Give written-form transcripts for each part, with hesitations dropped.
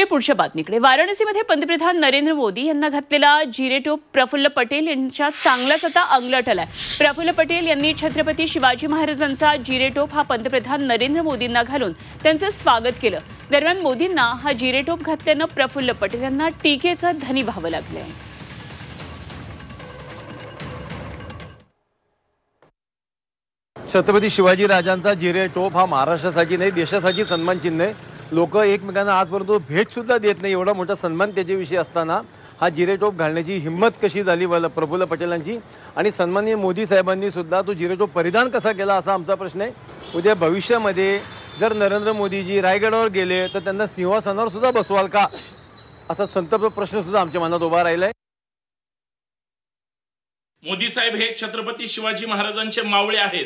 पुढच्या बातमीकडे. वाराणसीमध्ये पंतप्रधान नरेंद्र मोदी यांना घातलेला जिरेटोप प्रफुल्ल पटेल यांच्या चांगलाच आता अंगलट आलाय. प्रफुल्ल पटेल यांनी छत्रपती शिवाजी महाराजांचा जिरेटोप हा पंतप्रधान नरेंद्र मोदींना घालून त्यांचं स्वागत केलं. दरम्यान मोदींना हा जिरेटोप घातल्यानं प्रफुल्ल पटेल यांना टीकेचा धनी व्हावं लागलंय. छत्रपती शिवाजी राजांचा जिरेटोप हा महाराष्ट्रासाठी नाही देशासाठी सन्मान चिन्ह आहे. लोक एकमेकांना आजपर्यंत भेट सुद्धा देत नाही. एवढा मोठा सन्मान त्याच्याविषयी असताना हा जिरेटोप घालण्याची हिंमत कशी झाली प्रफुल्ल पटेलांची आणि सन्माननीय मोदी साहेबांनी सुद्धा तो जिरेटोप परिधान कसा केला असा आमचा प्रश्न आहे. उद्या भविष्यामध्ये जर नरेंद्र मोदीजी रायगडावर गेले तर त्यांना सिंहासनावर सुद्धा बसवाल का असा संतप्त प्रश्न सुद्धा आमच्या मनात उभा राहिलाय. मोदी साहेब हे छत्रपती शिवाजी महाराजांचे मावळे आहेत,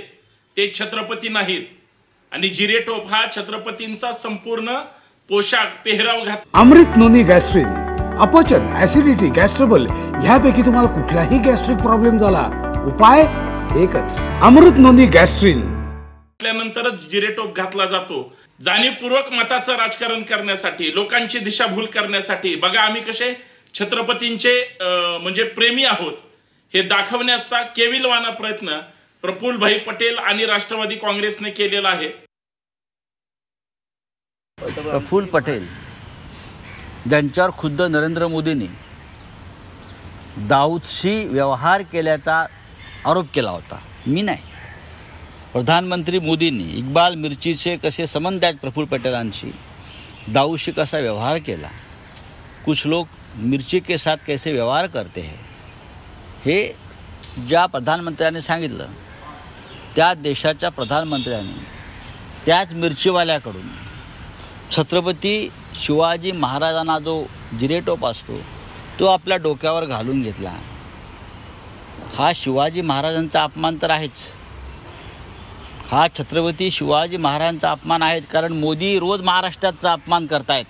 ते छत्रपती नाहीत. आणि जिरेटोप हा छत्रपतींचा संपूर्ण पोशाख पेहराव घात. अमृत नोनी गॅस्ट्रिन, अपचन, ऍसिडिटी, गॅस्ट्रबल ह्यापैकी तुम्हाला कुठलाही गॅस्ट्रिक प्रॉब्लेम झाला, उपाय एकच, अमृत नोनी गॅस्ट्रिन. त्यानंतरच जिरेटोप घातला जातो. जाणीवपूर्वक मताचं राजकारण करण्यासाठी, लोकांची दिशाभूल करण्यासाठी. बघा आम्ही कसे छत्रपतींचे म्हणजे प्रेमी आहोत हे दाखवण्याचा केविलवाना प्रयत्न प्रफुल्लभाई पटेल आणि राष्ट्रवादी काँग्रेसने केलेला आहे. प्रफुल्ल पटेल ज्यांच्यावर खुद्द नरेंद्र मोदींनी दाऊदशी व्यवहार केल्याचा आरोप केला होता, मी नाही. प्रधानमंत्री मोदींनी इक्बाल मिर्चीचे कसे संबंध आहेत प्रफुल्ल पटेलांशी, दाऊदशी कसा व्यवहार केला, कुछ लोग मिर्ची के साथ कैसे व्यवहार करते हैं, हे ज्या प्रधानमंत्र्यांनी सांगितलं त्या देशाच्या प्रधानमंत्र्यांनी त्याच मिरचीवाल्याकडून छत्रपती शिवाजी महाराजांना जो जिरेटोप असतो तो आपल्या डोक्यावर घालून घेतला. हा शिवाजी महाराजांचा अपमान तर आहेच, हा छत्रपती शिवाजी महाराजांचा अपमान आहेच. कारण मोदी रोज महाराष्ट्राचा अपमान करतायत.